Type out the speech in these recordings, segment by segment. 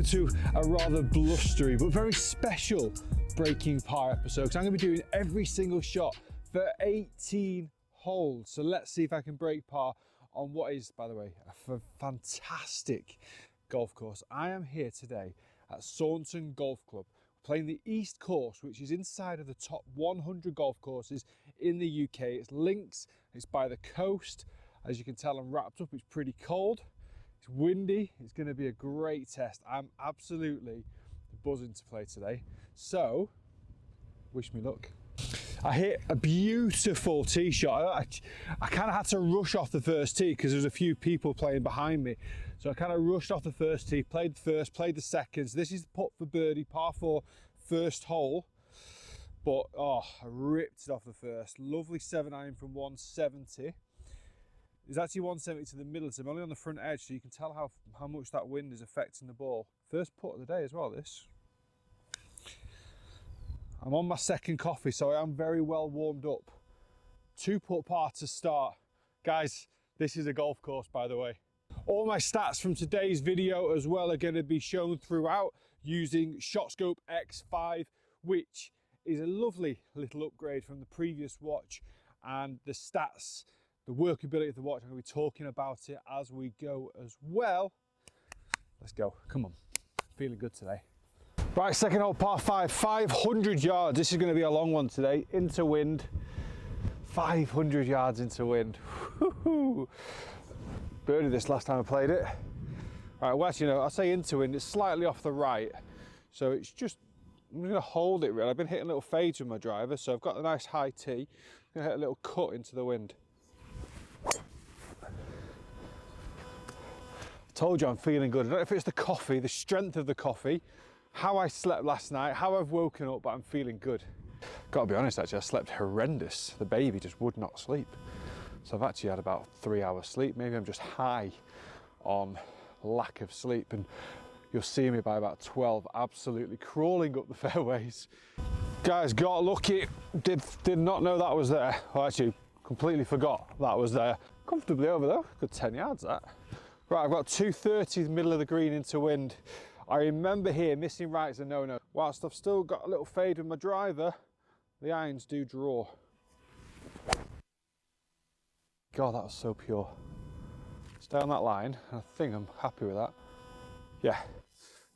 to a rather blustery but very special breaking par episode, because I'm going to be doing every single shot for 18 holes. So let's see if I can break par on what is, by the way, a fantastic golf course. I am here today at Saunton Golf Club, playing the East Course, which is inside of the top 100 golf courses in the UK. It's links, it's by the coast. As you can tell, I'm wrapped up, it's pretty cold. It's windy, it's going to be a great test. I'm absolutely buzzing to play today. So, wish me luck. I hit a beautiful tee shot. I kind of had to rush off the first tee because there was a few people playing behind me. So I kind of rushed off the first tee, played the first, played the second. So this is the putt for birdie, par 4, first hole. But, oh, I ripped it off the first. Lovely 7-iron from 170. It's actually 170 to the middle, so I'm only on the front edge, so you can tell how much that wind is affecting the ball. First putt of the day as well, this. I'm on my second coffee, so I am very well warmed up. 2-putt par to start. Guys, this is a golf course, by the way. All my stats from today's video as well are going to be shown throughout using ShotScope X5, which is a lovely little upgrade from the previous watch, and the stats, the workability of the watch, I'm going to be talking about it as we go as well. Let's go, come on, feeling good today. Right, second hole, par 5, 500 yards. This is going to be a long one today, into wind. 500 yards into wind. Woo-hoo. Birdie this last time I played it. All right, well, actually, I say into wind, it's slightly off the right. So it's just, I'm going to hold it really. I've been hitting little fades with my driver, so I've got a nice high tee. I'm going to hit a little cut into the wind. Told you I'm feeling good. I don't know if it's the coffee, the strength of the coffee, how I slept last night, how I've woken up, but I'm feeling good. Gotta be honest, actually, I slept horrendous. The baby just would not sleep. So I've actually had about 3 hours sleep. Maybe I'm just high on lack of sleep, and you'll see me by about 12, absolutely crawling up the fairways. Guys, got lucky. Did not know that was there. Well, actually, completely forgot that was there. Comfortably over though, good 10 yards that. Right, I've got 230, the middle of the green into wind. I remember here, missing right is a no-no. Whilst I've still got a little fade with my driver, the irons do draw. God, that was so pure. Stay on that line, I think I'm happy with that. Yeah,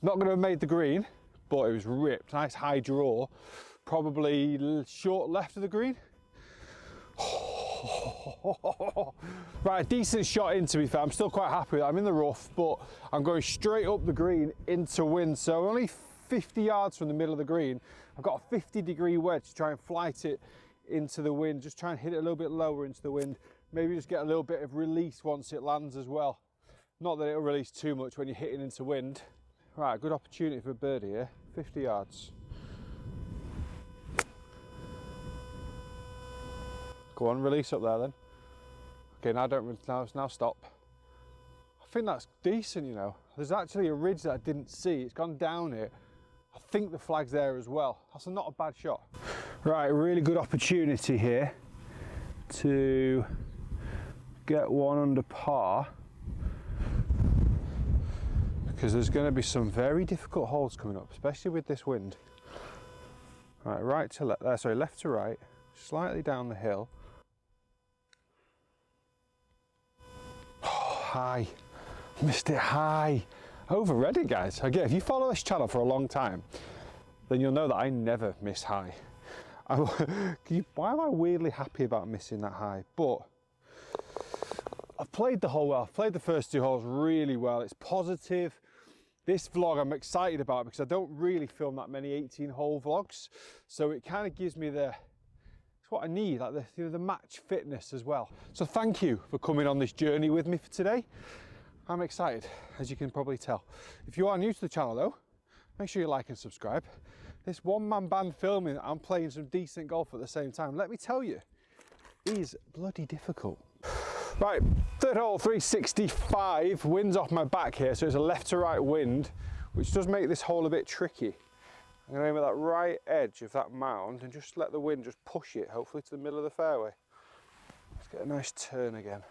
not gonna have made the green, but it was ripped. Nice high draw, probably short left of the green. Right, decent shot in, to be fair. I'm still quite happy with that. I'm in the rough, but I'm going straight up the green into wind. So only 50 yards from the middle of the green. I've got a 50-degree wedge to try and flight it into the wind. Just try and hit it a little bit lower into the wind. Maybe just get a little bit of release once it lands as well. Not that it'll release too much when you're hitting into wind. Right, good opportunity for a birdie here. 50 yards. Go on, release up there then. Okay, now stop. I think that's decent, There's actually a ridge that I didn't see. It's gone down here. I think the flag's there as well. That's not a bad shot. Right, really good opportunity here to get one under par, because there's going to be some very difficult holes coming up, especially with this wind. Right, left to right, slightly down the hill. High, missed it high. Overread it, guys. Again, if you follow this channel for a long time, then you'll know that I never miss high. Why am I weirdly happy about missing that high? But I've played the hole well. I've played the first 2 holes really well. It's positive. This vlog I'm excited about because I don't really film that many 18-hole vlogs, so it kind of gives me what I need, like the match fitness as well. So thank you for coming on this journey with me for today. I'm excited, as you can probably tell. If you are new to the channel though, make sure you like and subscribe. This one-man band filming, I'm playing some decent golf at the same time. Let me tell you, is bloody difficult. Right, third hole, 365, wind's off my back here, so it's a left to right wind, which does make this hole a bit tricky. I'm going to aim at that right edge of that mound and just let the wind just push it, hopefully to the middle of the fairway. Let's get a nice turn again.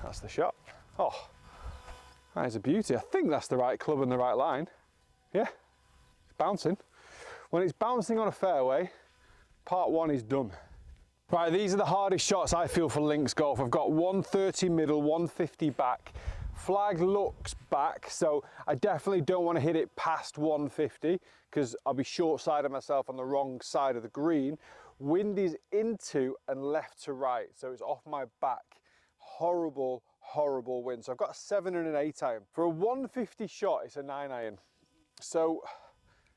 That's the shot. Oh, That is a beauty. I think that's the right club and the right line. Yeah, it's bouncing. When it's bouncing on a fairway, part one is done. Right, these are the hardest shots I feel for links golf. I've got 130 middle, 150 back. Flag looks back, so I definitely don't want to hit it past 150 because I'll be short-sided myself on the wrong side of the green. Wind is into and left to right, so it's off my back. Horrible, horrible wind. So I've got a 7 and an 8 iron. For a 150 shot, it's a 9 iron. So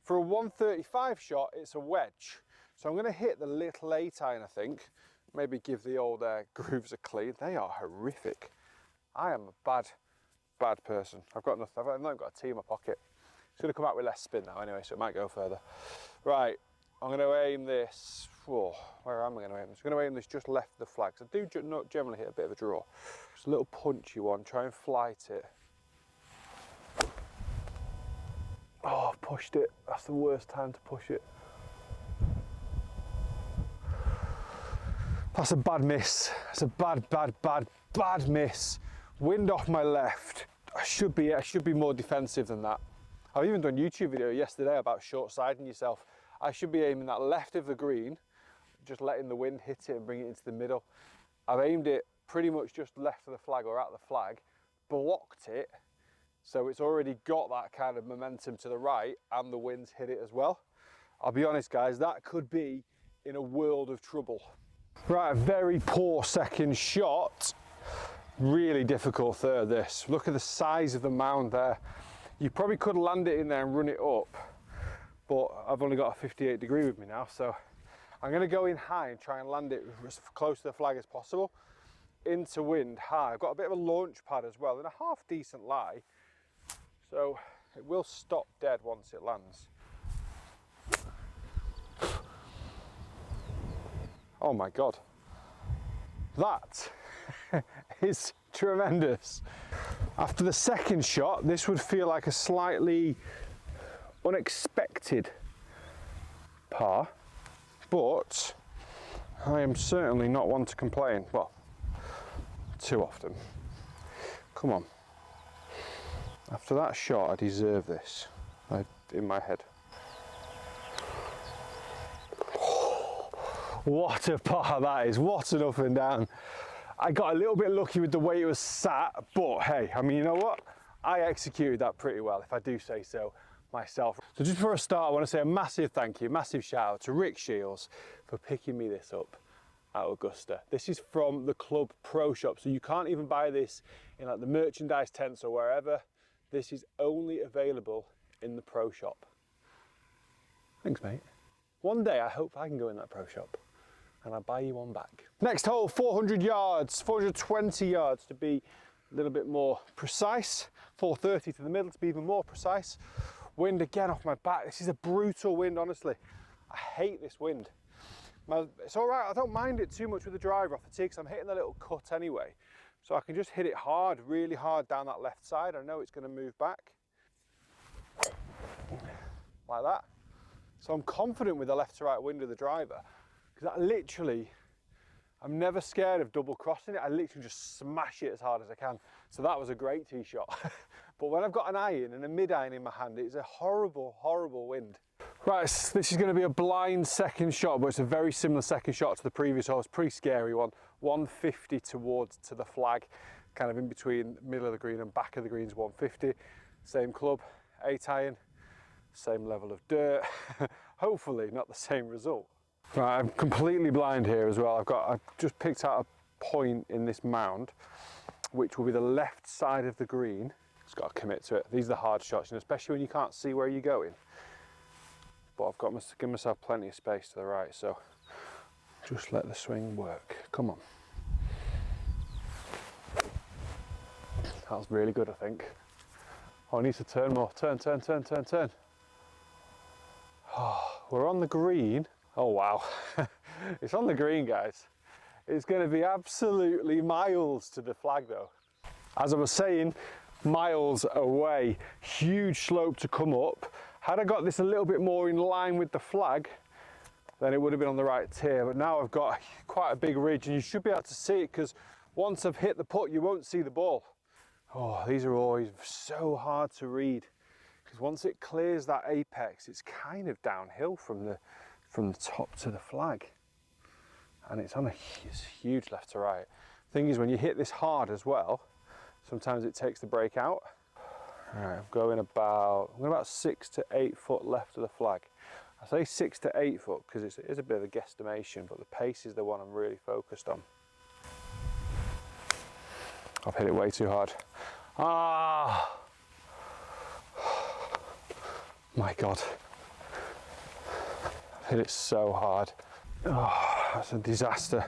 for a 135 shot, it's a wedge. So I'm going to hit the little 8 iron, I think. Maybe give the old grooves a clean. They are horrific. I am a bad person. I've got nothing. I've not got a tee in my pocket. It's going to come out with less spin now anyway, so it might go further. Right, I'm going to aim this. Whoa, where am I going to aim this? I'm going to aim this just left of the flag. So I do not generally hit a bit of a draw. Just a little punchy one. Try and flight it. Oh, I've pushed it. That's the worst time to push it. That's a bad miss. That's a bad miss. Wind off my left. I should be more defensive than that. I've even done a YouTube video yesterday about short-siding yourself. I should be aiming that left of the green, just letting the wind hit it and bring it into the middle. I've aimed it pretty much just left of the flag or at the flag, blocked it, so it's already got that kind of momentum to the right and the wind's hit it as well. I'll be honest guys, that could be in a world of trouble. Right, a very poor second shot. Really difficult third this. Look at the size of the mound there. You probably could land it in there and run it up, but I've only got a 58 degree with me now, so I'm going to go in high and try and land it as close to the flag as possible. Into wind, high. I've got a bit of a launch pad as well and a half decent lie, so it will stop dead once it lands. Oh my God, that is tremendous. After the second shot, this would feel like a slightly unexpected par, but I am certainly not one to complain. Well, too often. Come on. After that shot, I deserve this, in my head. What a par that is, what an up and down. I got a little bit lucky with the way it was sat, but hey, I mean, you know what? I executed that pretty well, if I do say so myself. So just before I start, I want to say a massive thank you, massive shout out to Rick Shields for picking me this up at Augusta. This is from the club pro shop, so you can't even buy this in like the merchandise tents or wherever. This is only available in the pro shop. Thanks, mate. One day I hope I can go in that pro shop and I'll buy you one back. Next hole, 400 yards, 420 yards to be a little bit more precise. 430 to the middle to be even more precise. Wind again off my back. This is a brutal wind, honestly. I hate this wind. It's all right, I don't mind it too much with the driver off the tee because I'm hitting the little cut anyway. So I can just hit it hard, really hard down that left side. I know it's gonna move back. Like that. So I'm confident with the left to right wind of the driver. Because I'm never scared of double crossing it. I literally just smash it as hard as I can. So that was a great tee shot. But when I've got an iron and a mid iron in my hand, it's a horrible, horrible wind. Right, this is going to be a blind second shot, but it's a very similar second shot to the previous hole. It's a pretty scary one. 150 to the flag, kind of in between middle of the green and back of the greens, 150. Same club, 8 iron, same level of dirt. Hopefully not the same result. Right, I'm completely blind here as well. I've just picked out a point in this mound, which will be the left side of the green. Just got to commit to it. These are the hard shots, and especially when you can't see where you're going. But I've got to give myself plenty of space to the right, so just let the swing work. Come on. That was really good, I think. Oh, I need to turn more. Turn. Oh, we're on the green. Oh wow, it's on the green, guys. It's going to be absolutely miles to the flag though. As I was saying, miles away, huge slope to come up. Had I got this a little bit more in line with the flag, then it would have been on the right tier, but now I've got quite a big ridge and you should be able to see it because once I've hit the putt, you won't see the ball. Oh, these are always so hard to read because once it clears that apex, it's kind of downhill from the top to the flag, and it's on it's huge left to right. Thing is, when you hit this hard as well, sometimes it takes the break out. All right, I'm going about 6 to 8 foot left of the flag. I say 6 to 8 foot because it is a bit of a guesstimation, but the pace is the one I'm really focused on. I've hit it way too hard. Ah! My God. I've hit it so hard. Oh, that's a disaster.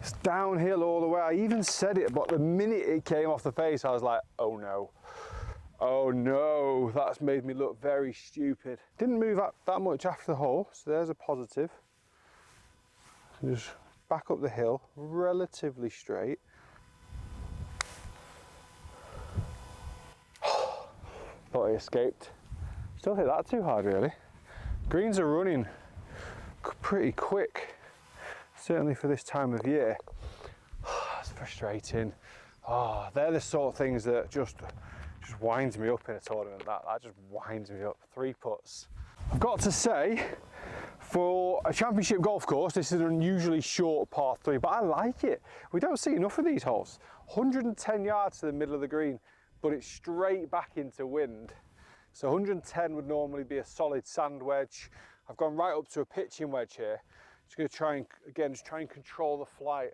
It's downhill all the way. I even said it, but the minute it came off the face, I was like, oh no. Oh no, that's made me look very stupid. Didn't move up that much after the hole, so there's a positive. Just back up the hill, relatively straight. Thought I escaped. Still hit that too hard, really. Greens are running pretty quick, certainly for this time of year. It's frustrating. Oh, they're the sort of things that just winds me up in a tournament. That just winds me up. 3 putts. I've got to say, for a championship golf course, this is an unusually short par 3, but I like it. We don't see enough of these holes. 110 yards to the middle of the green, but it's straight back into wind. So 110 would normally be a solid sand wedge. I've gone right up to a pitching wedge here. Just going to try and, again, just try and control the flight.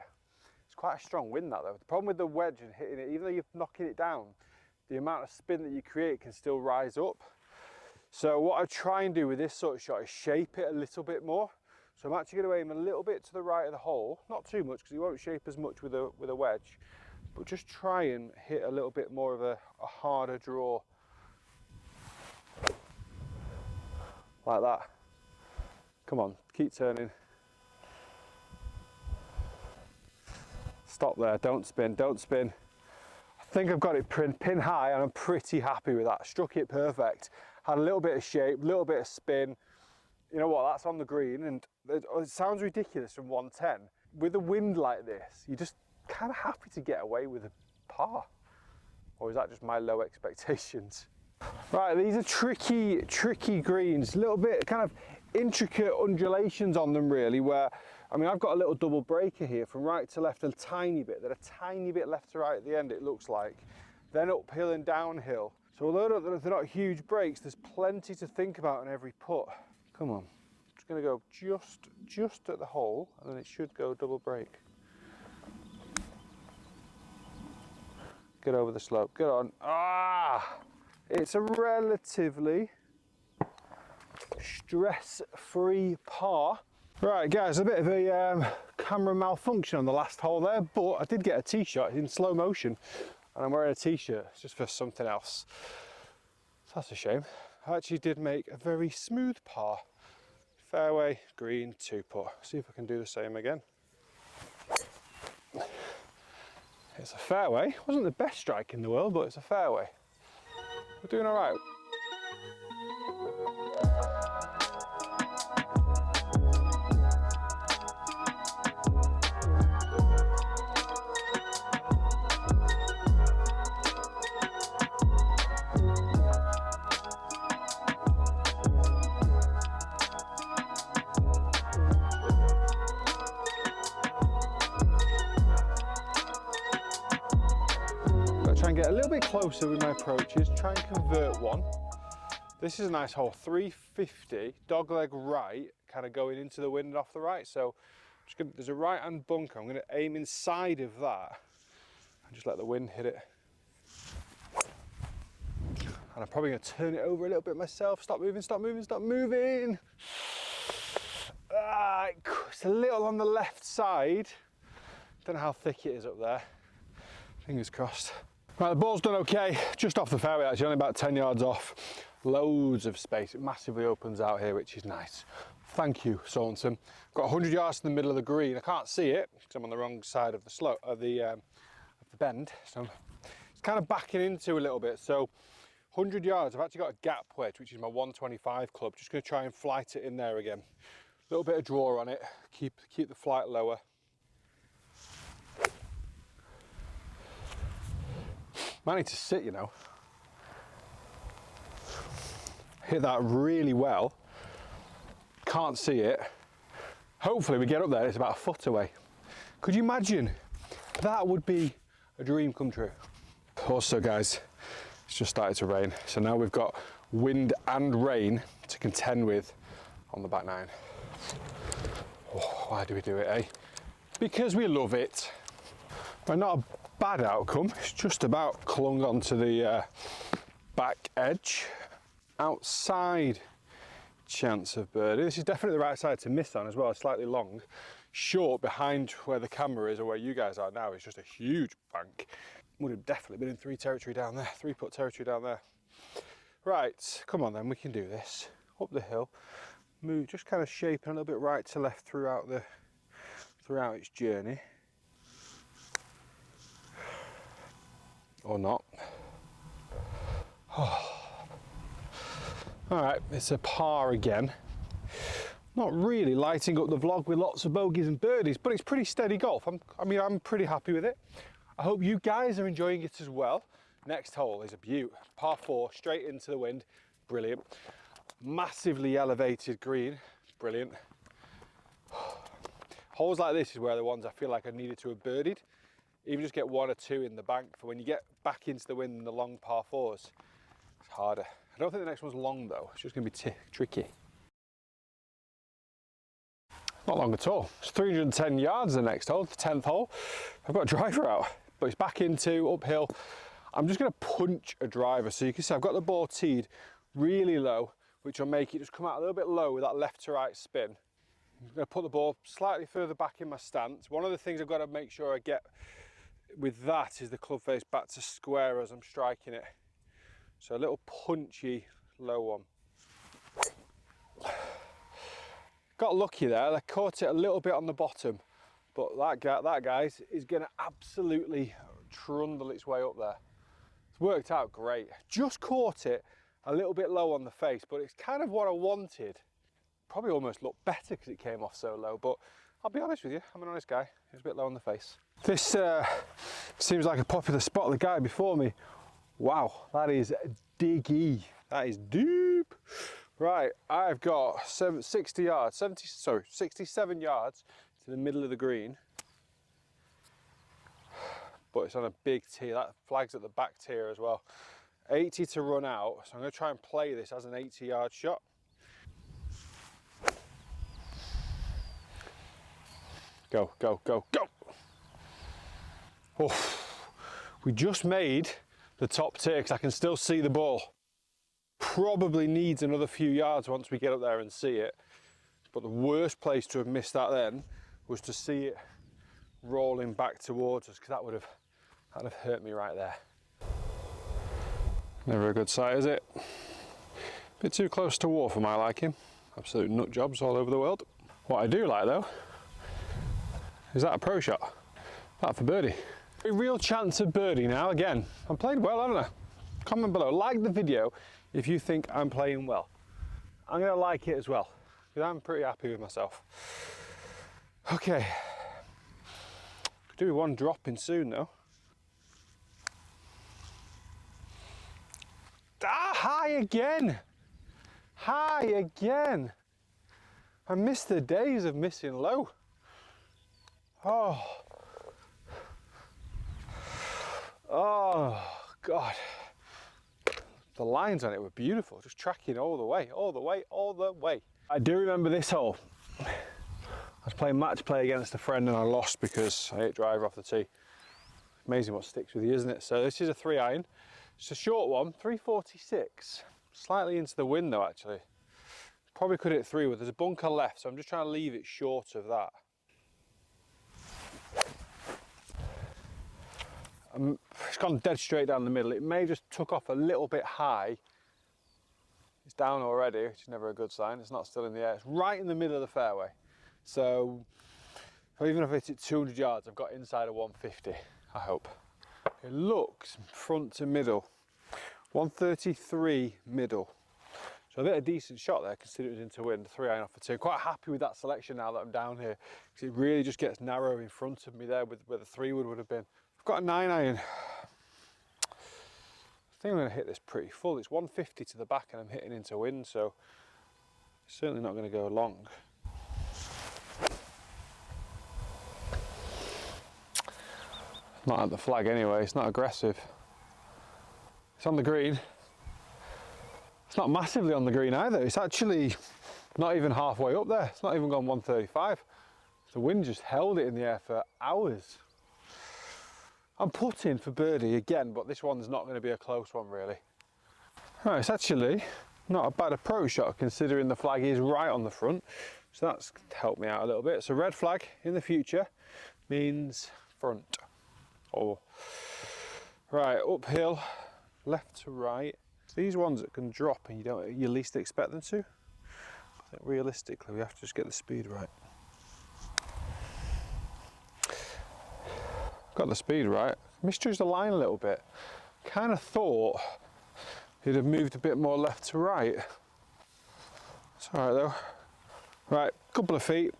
It's quite a strong wind, that though. The problem with the wedge and hitting it, even though you're knocking it down, the amount of spin that you create can still rise up. So what I try and do with this sort of shot is shape it a little bit more. So I'm actually going to aim a little bit to the right of the hole, not too much because you won't shape as much with a wedge, but just try and hit a little bit more of a harder draw. Like that. Come on, keep turning. Stop there, don't spin, don't spin. I think I've got it pin high and I'm pretty happy with that. Struck it perfect. Had a little bit of shape, a little bit of spin. You know what, that's on the green, and it sounds ridiculous from 110. With a wind like this, you're just kind of happy to get away with a par. Or is that just my low expectations? Right, these are tricky greens. A little bit kind of intricate undulations on them really, where, I mean, I've got a little double breaker here from right to left, a tiny bit, then a tiny bit left to right at the end, it looks like. Then uphill and downhill. So although they're not huge breaks, there's plenty to think about in every putt. Come on, just gonna go just at the hole, and then it should go double break. Get over the slope, get on. Ah! It's a relatively stress-free par. Right guys, a bit of a camera malfunction on the last hole there, but I did get a tee shot in slow motion, and I'm wearing a t-shirt just for something else. So that's a shame. I actually did make a very smooth par. Fairway, green, 2-putt. See if I can do the same again. It's a fairway. Wasn't the best strike in the world, but it's a fairway. We're doing all right. Try and get a little bit closer with my approaches, try and convert one. This is a nice hole, 350, dogleg right, kind of going into the wind and off the right. So there's a right hand bunker, I'm going to aim inside of that and just let the wind hit it. And I'm probably going to turn it over a little bit myself. Stop moving, stop moving, stop moving. Ah, it's a little on the left side. Don't know how thick it is up there. Fingers crossed. Right, the ball's done okay, just off the fairway actually, only about 10 yards off. Loads of space, it massively opens out here, which is nice. Thank you, Saunton. Got 100 yards to the middle of the green. I can't see it because I'm on the wrong side of the slope, of the bend. So it's kind of backing into a little bit. So 100 yards, I've actually got a gap wedge, which is my 125 club. Just gonna try and flight it in there again. A little bit of draw on it, keep the flight lower. Might need to sit, you know. Hit that really well. Can't see it. Hopefully we get up there, it's about a foot away. Could you imagine? That would be a dream come true. Also guys, it's just started to rain. So now we've got wind and rain to contend with on the back nine. Oh, why do we do it, eh? Because we love it. But not a bad outcome. It's just about clung onto the back edge. Outside chance of birdie. This is definitely the right side to miss on as well. It's slightly long. Short behind where the camera is or where you guys are now is just a huge bank. Would have definitely been in 3 territory down there, 3-putt territory down there. Right, come on then, we can do this. Up the hill, move, just kind of shaping a little bit right to left throughout its journey. Or not. Oh. All right, it's a par again. Not really lighting up the vlog with lots of bogeys and birdies, but it's pretty steady golf. I'm pretty happy with it. I hope you guys are enjoying it as well. Next hole is a beaut. Par 4, straight into the wind. Brilliant. Massively elevated green. Brilliant. Holes like this is where the ones I feel like I needed to have birdied. Even just get 1 or 2 in the bank for when you get back into the wind in the long par 4s. It's harder. I don't think the next one's long though. It's just going to be tricky. Not long at all. It's 310 yards the next hole, the 10th hole. I've got a driver out, but it's back into uphill. I'm just going to punch a driver. So you can see I've got the ball teed really low, which will make it just come out a little bit low with that left to right spin. I'm going to put the ball slightly further back in my stance. One of the things I've got to make sure I get with that is the club face back to square as I'm striking it. So a little punchy low one. Got lucky there, I caught it a little bit on the bottom, but that guy is going to absolutely trundle its way up there. It's worked out great. Just caught it a little bit low on the face, but it's kind of what I wanted. Probably almost looked better because it came off so low, but I'll be honest with you, I'm an honest guy. It was a bit low on the face. This seems like a popular spot. The guy before me, wow, that is diggy. That is deep. Right, I've got 67 yards to the middle of the green. But it's on a big tee. That flag's at the back tier as well. 80 to run out, so I'm going to try and play this as an 80-yard shot. Go, go, go, go! Oh, we just made the top tier because I can still see the ball. Probably needs another few yards once we get up there and see it. But the worst place to have missed that then was to see it rolling back towards us, because that'd have hurt me right there. Never a good sight, is it? Bit too close to war for my liking. Absolute nut jobs all over the world. What I do like though is that a pro shot. That for birdie. A real chance of birdie now again. I'm playing well, haven't I? Comment below, like the video if you think I'm playing well. I'm going to like it as well, because I'm pretty happy with myself. Okay. Could do with one dropping soon though. Ah, high again! High again! I miss the days of missing low. Oh. Oh, God. The lines on it were beautiful, just tracking all the way, all the way, all the way. I do remember this hole. I was playing match play against a friend and I lost because I hit driver off the tee. Amazing what sticks with you, isn't it? So this is a 3-iron. It's a short one, 346. Slightly into the wind though, actually. Probably could hit 3, but there's a bunker left, so I'm just trying to leave it short of that. It's gone dead straight down the middle. It may just took off a little bit high. It's down already, which is never a good sign. It's not still in the air. It's right in the middle of the fairway. So even if I hit it 200 yards, I've got inside of 150, I hope. It looks front to middle. 133 middle. So I hit a decent shot there, considering it was into wind, 3-iron off the tee. Quite happy with that selection now that I'm down here, because it really just gets narrow in front of me there with where the 3-wood would have been. I've got a 9-iron. think I'm going to hit this pretty full. It's 150 to the back and I'm hitting into wind, so it's certainly not going to go long. Not at the flag anyway, it's not aggressive. It's on the green. It's not massively on the green either. It's actually not even halfway up there. It's not even gone 135. The wind just held it in the air for hours. I'm putting for birdie again, but this one's not going to be a close one really. Right, it's actually not a bad approach shot considering the flag is right on the front. So that's helped me out a little bit. So red flag in the future means front. Oh. Right, uphill, left to right. These ones that can drop and you least expect them to. I think realistically we have to just get the speed right. Got the speed right. Misjudged the line a little bit. Kind of thought he'd have moved a bit more left to right. It's all right though. Right, couple of feet.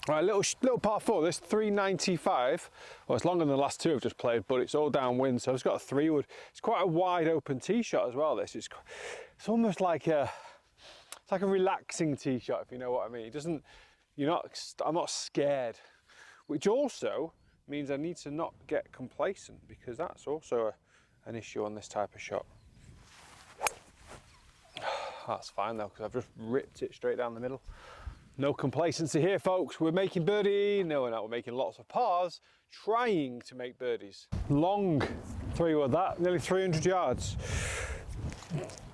Right, little par 4, this 395. Well, it's longer than the last two I've just played, but it's all downwind, so I've just got a 3-wood. It's quite a wide open tee shot as well, this. It's almost like a relaxing tee shot, if you know what I mean. It doesn't, I'm not scared, which also means I need to not get complacent, because that's also an issue on this type of shot. That's fine though, because I've just ripped it straight down the middle. No complacency here, folks. We're making birdie. No, we're not. We're making lots of pars, trying to make birdies. Long 3-wood that, nearly 300 yards.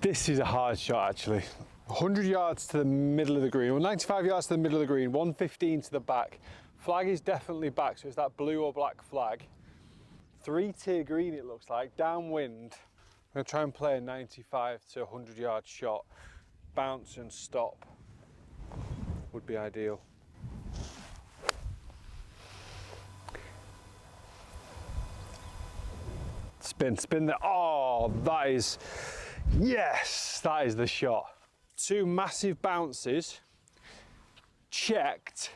This is a hard shot actually. 100 yards to the middle of the green, or 95 yards to the middle of the green, 115 to the back. Flag is definitely back, so it's that blue or black flag. 3-tier green it looks like, downwind. I'm gonna try and play a 95 to 100 yard shot. Bounce and stop would be ideal. Spin there. Oh, that is, yes, that is the shot. 2 massive bounces, checked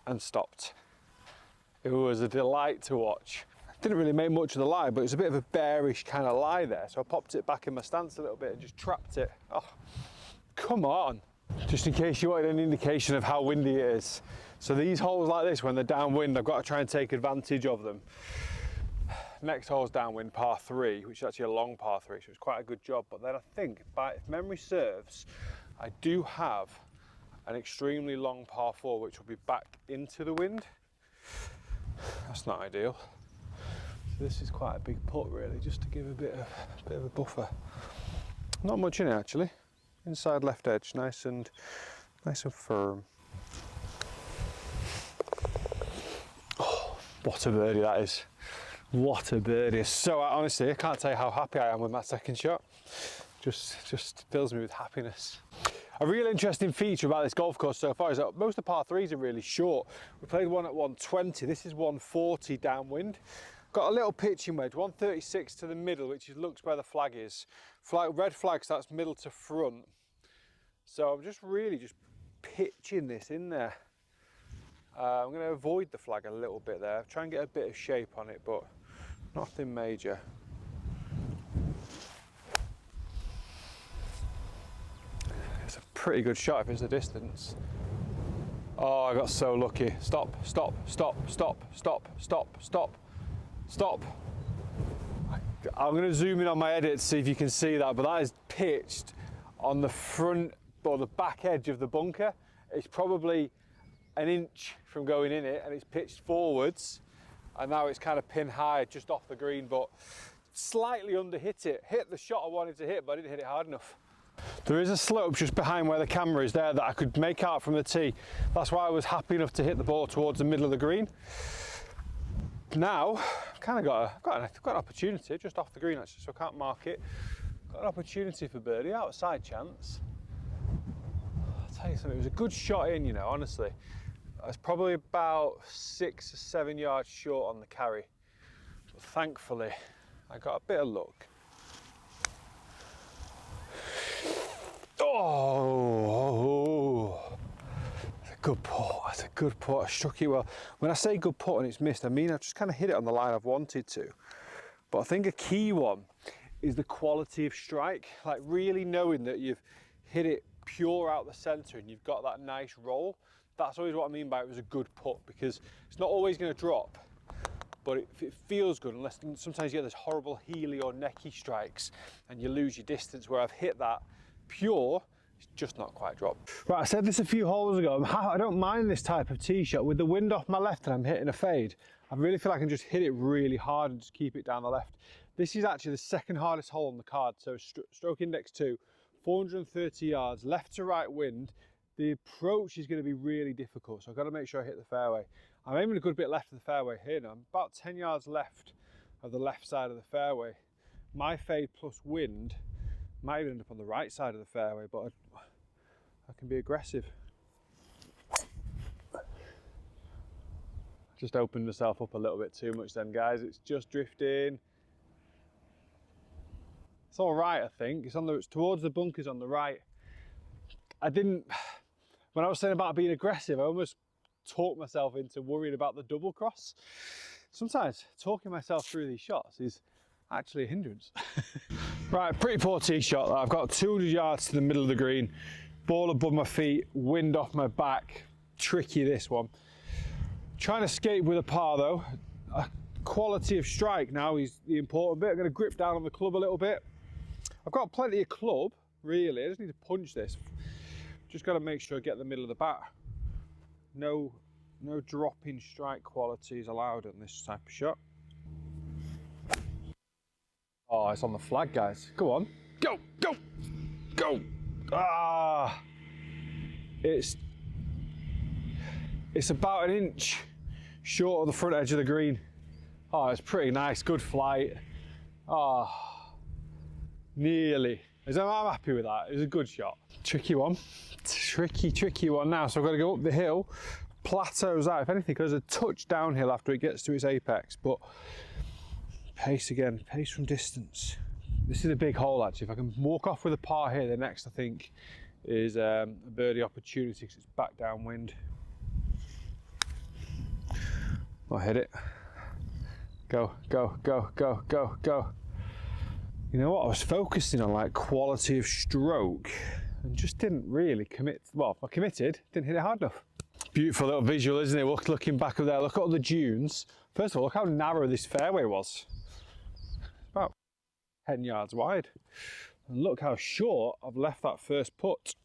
and stopped. It was a delight to watch. Didn't really make much of the lie, but it was a bit of a bearish kind of lie there. So I popped it back in my stance a little bit and just trapped it. Oh, come on. Just in case you wanted an indication of how windy it is. So these holes like this, when they're downwind, I've got to try and take advantage of them. Next hole's downwind, par 3, which is actually a long par 3, so it's quite a good job. But then I think, if memory serves, I do have an extremely long par 4, which will be back into the wind. That's not ideal. So this is quite a big putt, really, just to give a bit of a buffer. Not much in it actually. Inside left edge, nice and firm. Oh, what a birdie that is. What a birdie. So honestly, I can't tell you how happy I am with my second shot. Just fills me with happiness. A real interesting feature about this golf course so far is that most of the par 3s are really short. We played one at 120, this is 140 downwind. Got a little pitching wedge, 136 to the middle, which looks where the flag is. Red flag, so that's middle to front. So I'm just really pitching this in there. I'm going to avoid the flag a little bit there, try and get a bit of shape on it, but nothing major. It's a pretty good shot if it's the distance. Oh, I got so lucky. Stop, stop, stop, stop, stop, stop, stop, stop. I'm going to zoom in on my edit to see if you can see that, but that is pitched on the front or the back edge of the bunker. It's probably an inch from going in it, and it's pitched forwards, and now it's kind of pin high just off the green, but slightly under hit it. Hit the shot I wanted to hit, but I didn't hit it hard enough. There is a slope just behind where the camera is there that I could make out from the tee. That's why I was happy enough to hit the ball towards the middle of the green. Now, I've kind of got an opportunity just off the green actually, so I can't mark it. Got an opportunity for birdie, outside chance. I'll tell you something, it was a good shot in, honestly. I was probably about 6 or 7 yards short on the carry. But thankfully, I got a bit of luck. Oh, good putt, that's a good putt. I struck it well. When I say good putt and it's missed, I mean I've just kind of hit it on the line I've wanted to. But I think a key one is the quality of strike, like really knowing that you've hit it pure out the centre and you've got that nice roll. That's always what I mean by it was a good putt, because it's not always going to drop, but it feels good, unless sometimes you get those horrible heely or necky strikes and you lose your distance, where I've hit that pure, it's just not quite dropped. Right, I said this a few holes ago, I don't mind this type of tee shot. With the wind off my left and I'm hitting a fade, I really feel I can just hit it really hard and just keep it down the left. This is actually the second hardest hole on the card, so stroke index 2, 430 yards, left to right wind. The approach is going to be really difficult, so I've got to make sure I hit the fairway. I'm aiming a good bit left of the fairway here now. I'm about 10 yards left of the left side of the fairway. My fade plus wind might even end up on the right side of the fairway, but I can be aggressive. Just opened myself up a little bit too much then, guys. It's just drifting. It's all right, I think. It's towards the bunkers on the right. When I was saying about being aggressive, I almost talked myself into worrying about the double cross. Sometimes talking myself through these shots is actually a hindrance. Right, pretty poor tee shot. I've got 200 yards to the middle of the green, ball above my feet, wind off my back. Tricky, this one. Trying to skate with a par though. Quality of strike now is the important bit. I'm going to grip down on the club a little bit. I've got plenty of club, really. I just need to punch this. Just got to make sure I get the middle of the bat. No dropping strike quality is allowed on this type of shot. Oh, it's on the flag, guys. Go on. Go, go, go. Ah. It's about an inch short of the front edge of the green. Oh, it's pretty nice. Good flight. Oh, nearly. I'm happy with that. It was a good shot. Tricky one. Tricky one now. So I've got to go up the hill, plateaus out. If anything, there's a touch downhill after it gets to its apex, but pace again, pace from distance. This is a big hole actually. If I can walk off with a par here, the next I think is a birdie opportunity because it's back downwind. I'll hit it. Go, go, go, go, go, go. You know what? I was focusing on like quality of stroke and just didn't really commit. Well, I committed, didn't hit it hard enough. Beautiful little visual, isn't it? Looking back up there, look at all the dunes. First of all, look how narrow this fairway was. About 10 yards wide. And look how short I've left that first putt.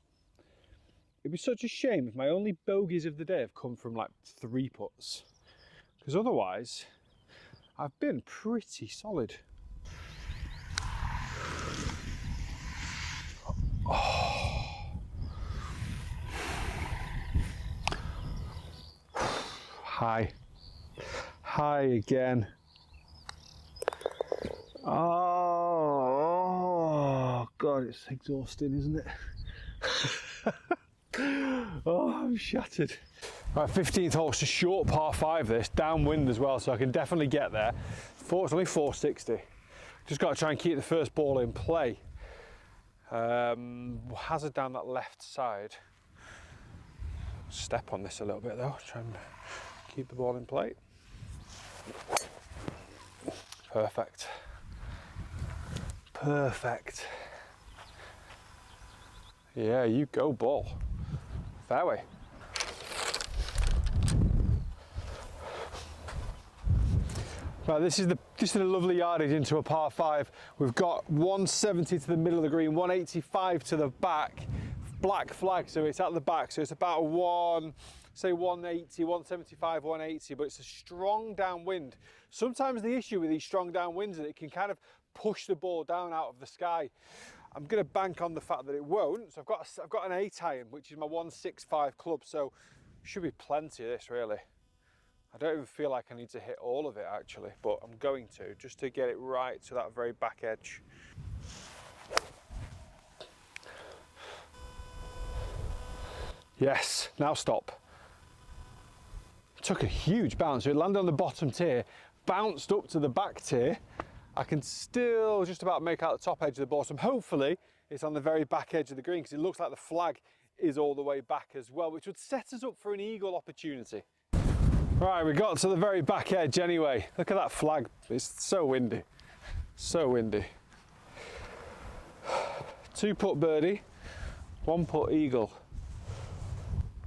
It'd be such a shame if my only bogeys of the day have come from like 3 putts. Because otherwise, I've been pretty solid. Oh. High again. Oh God, it's exhausting, isn't it? Oh, I'm shattered. Right, 15th hole, it's a short par 5 this, downwind as well, so I can definitely get there. It's only 460. Just got to try and keep the first ball in play. Hazard down that left side. Step on this a little bit though, try and keep the ball in play. Perfect. Perfect. Yeah, you go ball. Fairway. Right, this is a lovely yardage into a par 5. We've got 170 to the middle of the green, 185 to the back, black flag, so it's at the back, so it's about 180, 175, 180, but it's a strong downwind. Sometimes the issue with these strong downwinds is that it can kind of push the ball down out of the sky. I'm going to bank on the fact that it won't, so I've got an 8 iron, which is my 165 club, so should be plenty of this really. I don't even feel like I need to hit all of it actually, but I'm going to, just to get it right to that very back edge. Yes, now stop. Took a huge bounce, so it landed on the bottom tier, bounced up to the back tier. I can still just about make out the top edge of the bottom. Hopefully it's on the very back edge of the green because it looks like the flag is all the way back as well, which would set us up for an eagle opportunity. Right, we got to the very back edge anyway. Look at that flag. It's so windy. So windy. 2-putt birdie, 1-putt eagle.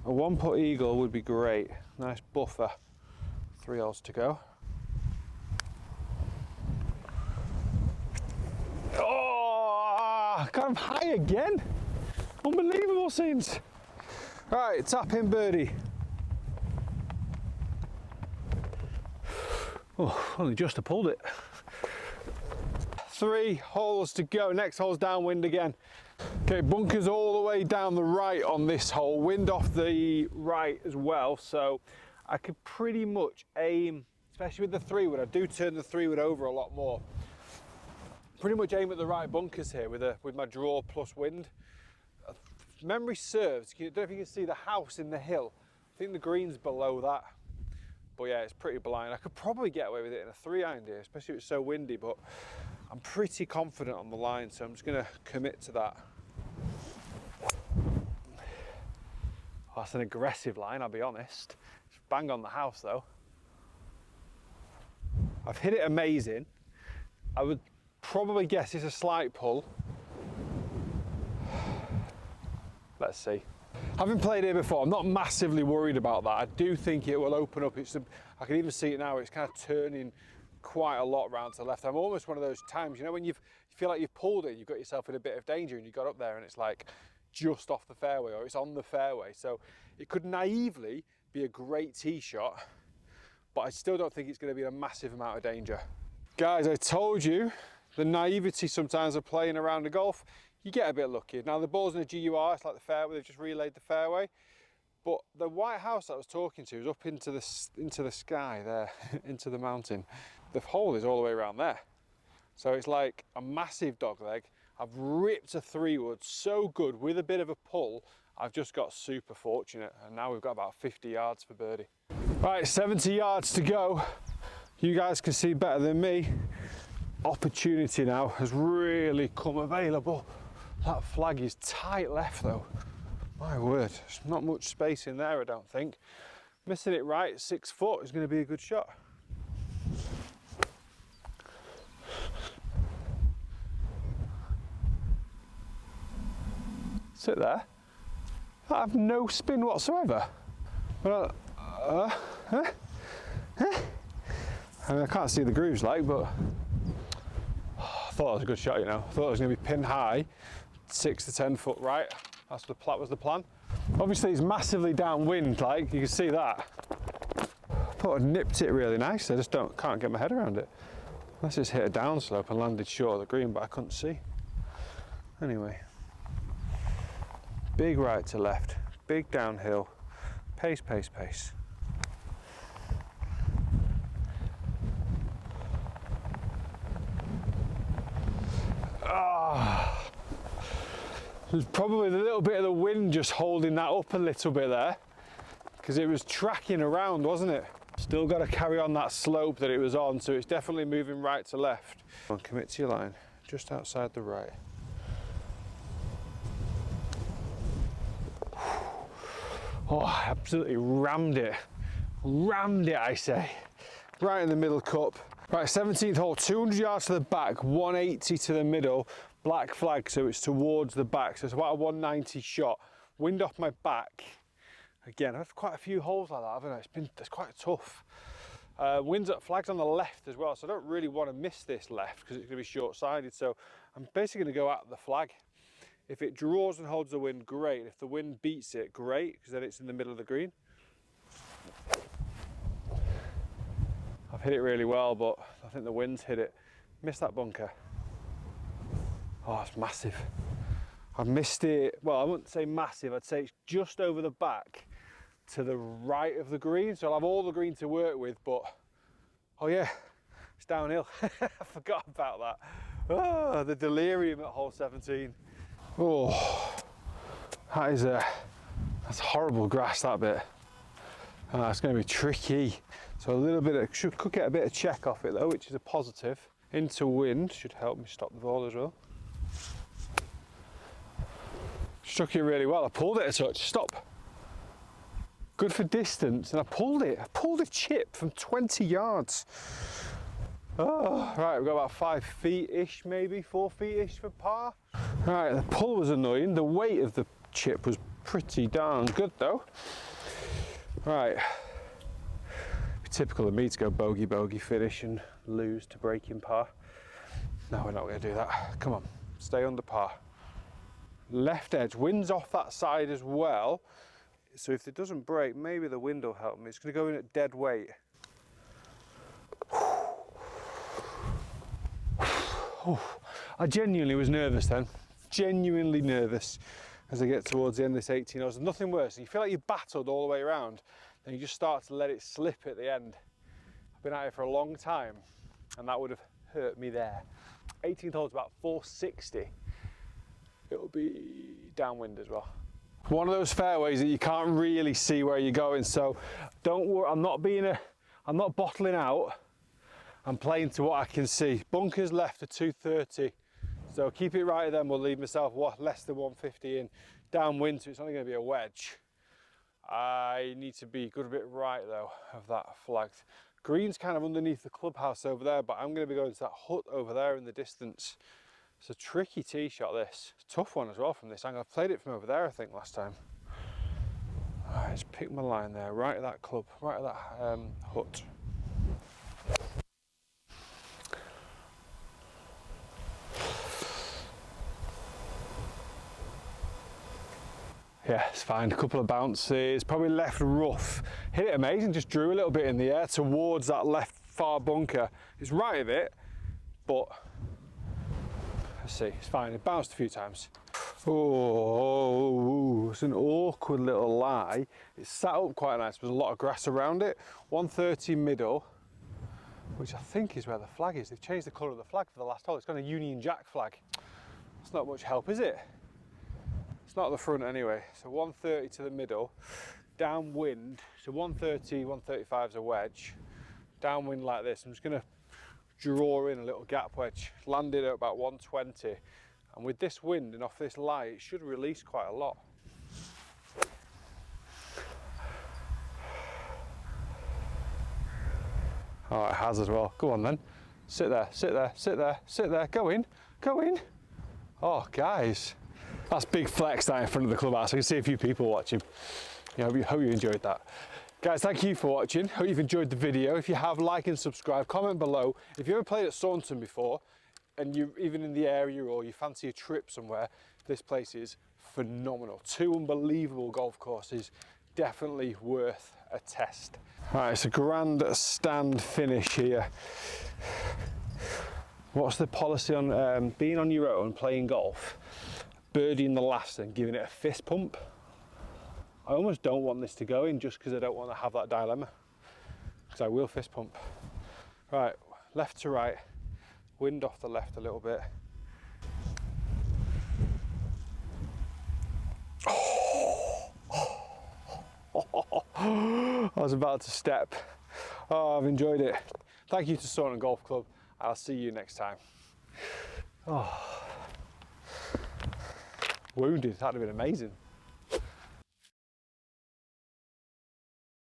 A 1-putt eagle would be great. Nice buffer. 3 holes to go. Oh, got him high again. Unbelievable scenes. Right, tap in birdie. Oh, only just pulled it. 3 holes to go. Next hole's downwind again. Okay, bunkers all the way down the right on this hole. Wind off the right as well, so I could pretty much aim, especially with the 3-wood. I do turn the 3-wood over a lot more. Pretty much aim at the right bunkers here with my draw plus wind. Memory serves, I don't know if you can see the house in the hill. I think the green's below that. But yeah, it's pretty blind. I could probably get away with it in a 3-iron here, especially if it's so windy, but I'm pretty confident on the line, so I'm just going to commit to that. Oh, that's an aggressive line, I'll be honest. It's bang on the house though. I've hit it amazing. I would probably guess it's a slight pull. Let's see. Having played here before, I'm not massively worried about that. I do think it will open up. I can even see it now. It's kind of turning quite a lot round to the left. I'm almost one of those times, you know, when you feel like you've pulled it, you've got yourself in a bit of danger and you got up there and it's like just off the fairway or it's on the fairway. So it could naively be a great tee shot, but I still don't think it's going to be a massive amount of danger. Guys, I told you the naivety sometimes of playing around the golf. You get a bit lucky. Now the ball's in a GUR, it's like the fairway, they've just relayed the fairway. But the white house I was talking to is up into the sky there, into the mountain. The hole is all the way around there. So it's like a massive dogleg. I've ripped a 3-wood so good with a bit of a pull. I've just got super fortunate. And now we've got about 50 yards for birdie. Right, 70 yards to go. You guys can see better than me. Opportunity now has really come available. That flag is tight left though. My word, there's not much space in there, I don't think. Missing it right, 6 foot is going to be a good shot. Sit there. I have no spin whatsoever. I mean, I can't see the grooves like, but I thought it was a good shot, you know. I thought it was going to be pin high, 6 to 10 foot right. That was the plan. Obviously it's massively downwind, like you can see that. I thought I'd nipped it really nice. I just can't get my head around it. Unless it's hit a downslope and landed short of the green, but I couldn't see. Anyway, big right to left, big downhill, pace, pace, pace. There's probably a little bit of the wind just holding that up a little bit there, because it was tracking around, wasn't it? Still got to carry on that slope that it was on, so it's definitely moving right to left. Come on, commit to your line, just outside the right. Oh, I absolutely rammed it. Rammed it, I say. Right in the middle cup. Right, 17th hole, 200 yards to the back, 180 to the middle. Black flag, so it's towards the back, so it's about a 190 shot. Wind off my back. Again, I've had quite a few holes like that, haven't I? It's quite tough. Flags on the left as well, so I don't really want to miss this left because it's going to be short-sided. So I'm basically going to go out the flag. If it draws and holds the wind, great. If the wind beats it, great, because then it's in the middle of the green. I've hit it really well, but I think the wind's hit it. Missed that bunker. Oh, it's massive. I've missed it, well, I wouldn't say massive, I'd say it's just over the back to the right of the green. So I'll have all the green to work with, but, oh yeah, it's downhill. I forgot about that. Oh, the delirium at hole 17. Oh, that's horrible grass, that bit. It's going to be tricky. So a little bit could get a bit of check off it though, which is a positive. Into wind should help me stop the ball as well. Struck it really well. I pulled it a touch. Stop. Good for distance, and I pulled it. I pulled a chip from 20 yards. Oh, right, we've got about 5 feet-ish, maybe 4 feet-ish for par. Right, the pull was annoying. The weight of the chip was pretty darn good, though. Right. Typical of me to go bogey finish and lose to breaking par. No, we're not going to do that. Come on, stay under par. Left edge, wind's off that side as well. So if it doesn't break, maybe the wind will help me. It's going to go in at dead weight. I genuinely was nervous then. Genuinely nervous as I get towards the end of this 18 holes. There's nothing worse. You feel like you've battled all the way around, then you just start to let it slip at the end. I've been out here for a long time, and that would have hurt me there. 18th hole is about 460. It'll be downwind as well. One of those fairways that you can't really see where you're going, so don't worry. I'm not bottling out. I'm playing to what I can see. Bunkers left to 230, so keep it right then. We'll leave myself less than 150 in. Downwind, so it's only going to be a wedge. I need to be a good bit right though of that flagged. Green's kind of underneath the clubhouse over there, but I'm going to be going to that hut over there in the distance. It's a tricky tee shot, this. It's a tough one as well from this angle. I played it from over there, I think, last time. Alright, just pick my line there, right at that club, right at that hut. Yeah, it's fine. A couple of bounces, probably left rough. Hit it amazing, just drew a little bit in the air towards that left far bunker. It's right of it, but let's see, it's fine. It bounced a few times. Oh, it's an awkward little lie. It's sat up quite nice. There's a lot of grass around it. 130 middle, which I think is where the flag is. They've changed the colour of the flag for the last hole. It's got a Union Jack flag. That's not much help, is it? It's not at the front anyway. So 130 to the middle, downwind. So 130, 135 is a wedge. Downwind like this. I'm just going to draw in a little gap wedge. Landed at about 120. And with this wind and off this lie, it should release quite a lot. Oh, it has as well. Go on then. Sit there, sit there, sit there, sit there. Go in, go in. Oh, guys. That's big flex there in front of the clubhouse. I can see a few people watching. Yeah, hope you enjoyed that. Guys, thank you for watching. Hope you've enjoyed the video. If you have, like and subscribe. Comment below. If you've ever played at Saunton before, and you're even in the area or you fancy a trip somewhere, this place is phenomenal. 2 unbelievable golf courses. Definitely worth a test. All right, it's a grandstand finish here. What's the policy on being on your own, playing golf? Birdieing the last and giving it a fist pump. I almost don't want this to go in just because I don't want to have that dilemma, because I will fist pump. Right, left to right, wind off the left a little bit. I was about to step. Oh, I've enjoyed it. Thank you to Saunton Golf Club. I'll see you next time. Oh. Wounded, that'd have been amazing.